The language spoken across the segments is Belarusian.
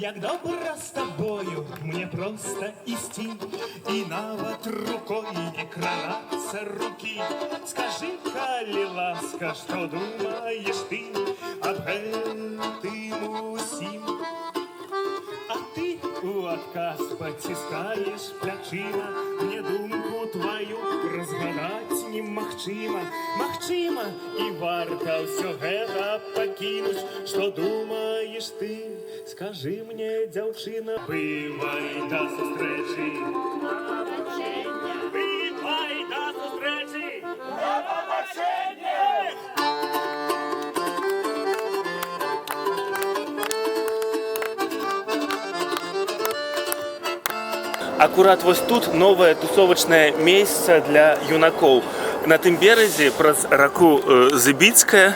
як добра з тобою мне просто ісці, і нават рукой не кранацца рукі. Скажи, калі ласка, што думаеш ты аб гэтым усім? А ты у адказ паціскаеш плячыма, мне думку твою разгадаць немагчыма. Магчыма, і варта ўсё гэта пакінуць. Што думаеш ты? Скажи мне, дзяўчына. Бывай да сустрэчы. Бывай да сустрэчы. Да пабачэння! Акурат вось тут новае тусовачнае месца для юнакоў. На тым беразе праз раку Зыбіцкая,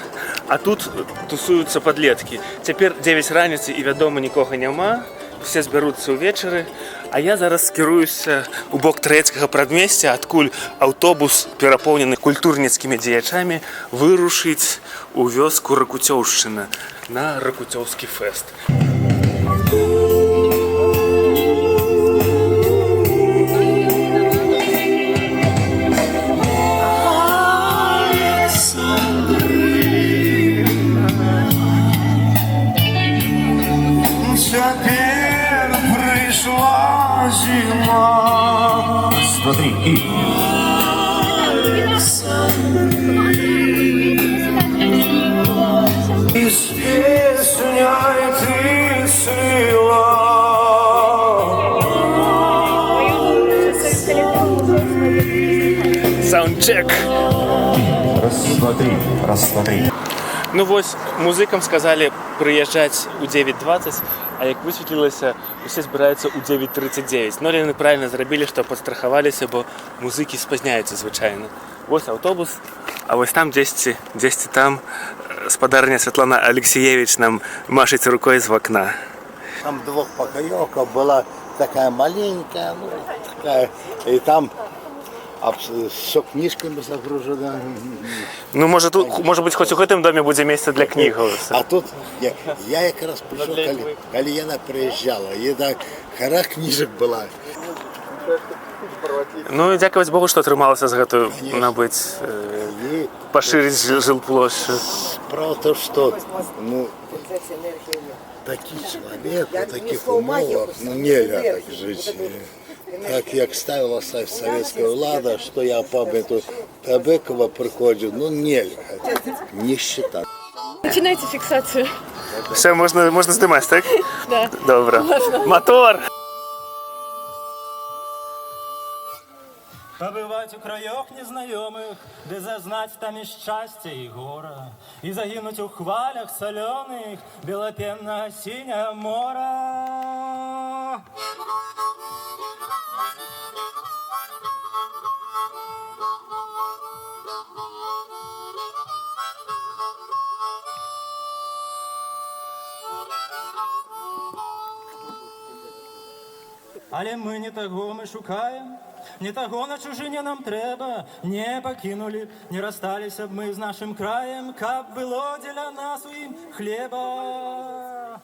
а тут тусуюцца падлеткі. Цяпер 9 раніцы і, вядома, нікога няма, усе збяруцца ўвечары, а я зараз скіруюся у бок трэцкага прадмесця, адкуль аўтобус, перапоўнены культурніцкімі дзеячамі, вырушыць у вёску Ракуцёўшчына на ракуцёўскі фэст. Смотри, и... И с песней ты слила. Саундчек. Рассмотри. Ну вось, музыкам сказалі прыязджаць у 9:20, а як высветлілася, усе збіраюцца ў 9:39. Ну, яны правільна зрабілі, што падстрахаваліся, бо музыкі спазняюцца звычайна. Вось аўтобус, а вось там дзесьці там спадарня Святлана Алексеевич нам машыць рукой з вакна. Там двухпокоёвка была такая маленькая, ну, такая, и там все книжками загружено. Ну, может быть, хоть у гэтым доме будзе месца для кнігаў. А тут я якраз пришел, калі яна приезжала, и так гора книжек была. Ну, і дзякаваць Богу, што атрымалася з гэтую набыць, пашырыць жилплошчу. Справа то, что, ну, такий человек, в таких умовах, ну, нельзя так жить. Так як ставилася советская влада, что я по Бекова приходжу, ну нельзя, нищета. Начинайте фиксацию. Все, можна здимати, так? Да. Добре. Мотор! Побывать у краев незнакомых, да зазнать там и счастье, и гора, и загинуть у хвалях соленых белопенного синего мора. Але мы не таго мы шукаем, не таго на чужине нам трэба, не пакінули, не рассталіся б мы з нашим краем, каб было дзеля нас у ім хлеба.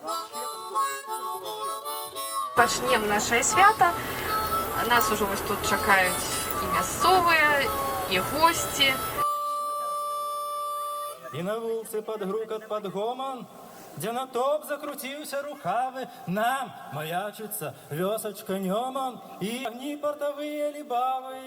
Пачнем наше свята. Нас уже ось тут чакаюць і мясцовыя, і госці. І на вулцы пад грукат, пад гоман, дзе натоп закруціўся рукавы, нам маячыцца вёсачка Нёман і агні партавыя лібавы.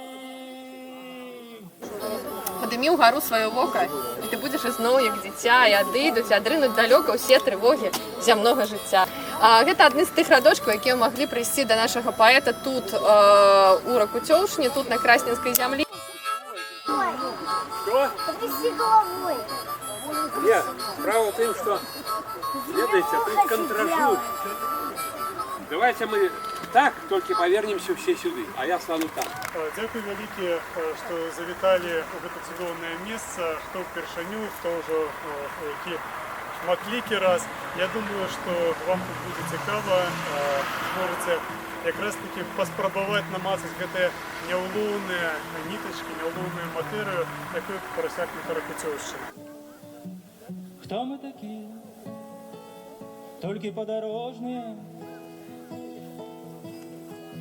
Падымі ў гару сваё вока, і ты будзеш ізноў як дзіця, і адыдуць, адрынуць далёка ўсе трывогі зямнога жыцця. Гэта адны з тых радочкаў, якія маглі прыйсці да нашага паэта тут у Ракуцёўшне, тут на Красненскай зямлі. Что? Повиси головой. Нет, право в том, что следуйте, тут контражу. Давайте мы так, только повернемся все сюда, а я стану там. Дякую вялікі, што завіталі ў гэта цудоўнае месца, хто ўпершыню, хто ўжо які шматлікі раз. Я думаю, што вам тут будзе цікава. Можаце якраз таки паспрабаваць намацаць гэтыя няўлоўныя нітачкі, няўлоўную матэрыю, якую прасякнута Ракуцёўшчына. Кто мы такие? Только подорожные,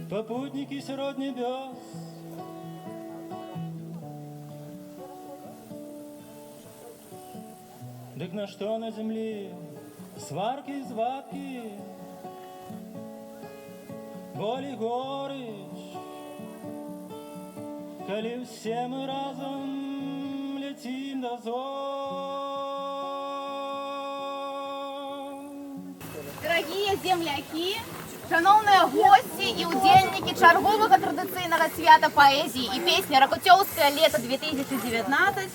попутники сирот небес. Так на что на земле сварки и звадки, боль и горечь, коли все мы разом летим до зон. Дорогі земляки, шановні гості і удельники чергового традиційного свята поезії і пісні «Ракутьовське літо 2019»,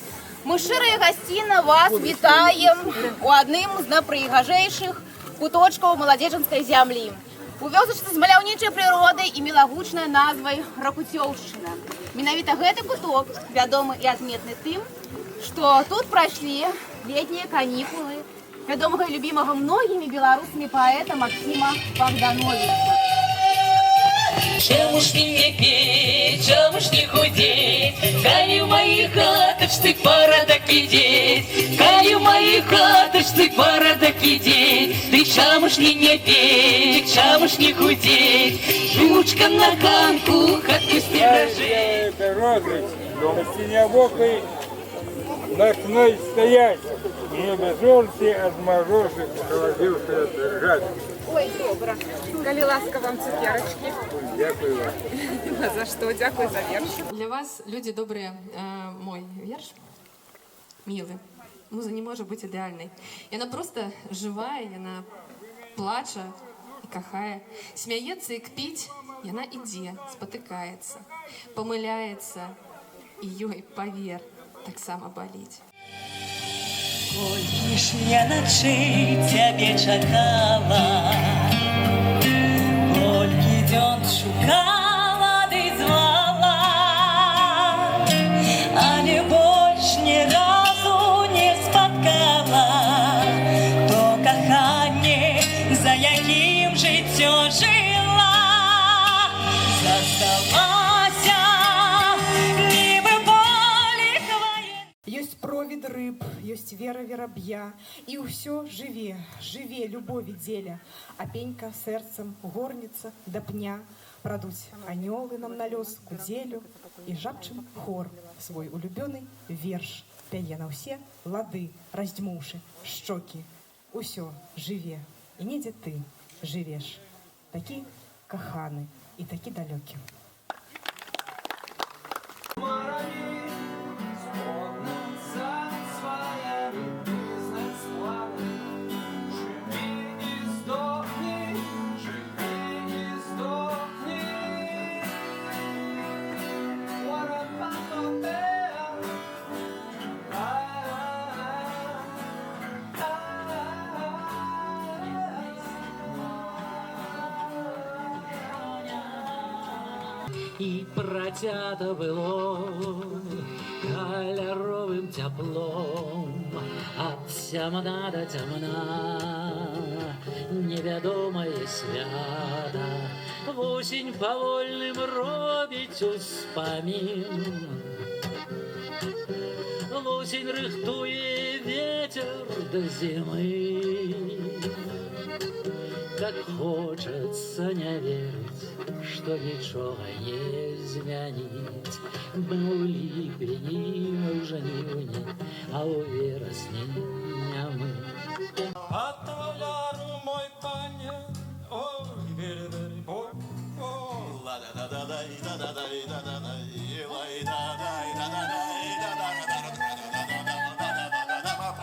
ми щиро і гостинно вас вітаємо у одним з найпригажейших куточків Молодежинської землі. У вёсачцы з маляўнічай прыродай і мілагучнай назвай Ракуцёўшчына. Менавіта гэты куток вядомы і адметны тым, што тут прайшлі летнія канікулы вядомага і любімага многімі беларускімі паэта Максима Богдановича. Чему ж не петь, чему ж не худеть, коли в моих хаточных порядок идеть, коли в моих хаточных порядок идеть, ты чему ж не петь, чему ж не худеть, жучка на канку, хатку стережи. Это розыгрыш, на синевокой ночной стоять, не безумцы от мороза холодился держать. Ой, добра. Калі ласка вам цукерочки. Дякую вам. За что? Дякую за верш. Для вас, люди добрые, мой верш милый. Муза не может быть идеальной. Яна просто живая, яна плача и кахая, смеется и кпить, яна ідзе, спотыкается, помыляется, и ёй, поверь, так само болеть. Колькі ж я ночей цябе чакала, колькі дзён шукала ды звала, але больш ні разу не спаткала то каханне, за якім жыццё жыла. Засталася нібы поле хвае. Ёсць провід рыб, ёсць вера вераб'я, і ўсё жыве, жыве любові дзеля, а пенька сэрцам горніца да пня, прадуць анёлы нам на лёс кудзелю, і жабчым хор свой улюбёны верш пяе на ўсе лады, раздзьмуўшы шчокі. Усё жыве, і недзе ты жывеш, такі каханы і такі далёкі. І працята было каляровым цяплом, ад цямна да цямна, невядомае свята. Восень павольным робіць успамін, восень рыхтуе ветер да зімы. Так хочется не верить, что ничего не змяніць. Мы у ліпені, мы уже не вне, а у верасні не мы. Отправляю мой пане, ой, бери-бери, ой, ой. Ла-да-да-да-дай, да-да-дай, да-да-дай, лай-да-дай, да-да-дай, да-да-да-да-да-да-да-да-да-да-да-да-да-да-да-да.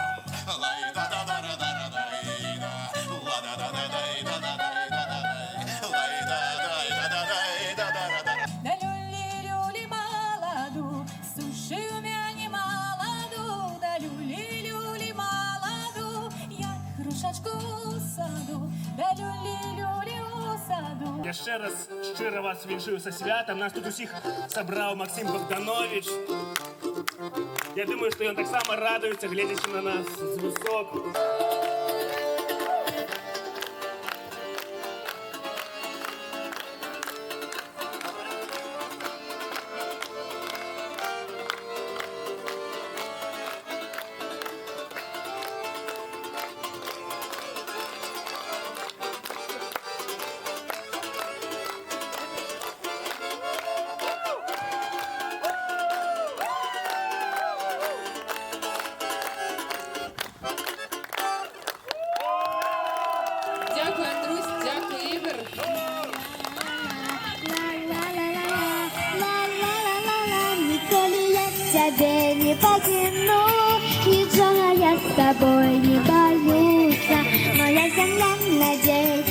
Да люли-люли молоду, суши у мяне молоду, да люли-люли молоду, як грушачку у саду, да люли-люли у саду. Яшчэ раз шчыра вас віншую са святам. Нас тут усіх сабраў Максим Богданович. Я думаю, што ён таксама радуецца, гледзячы на нас з высоку. тебе не покину, нічого я з тобою не боюся. Моя земля надій,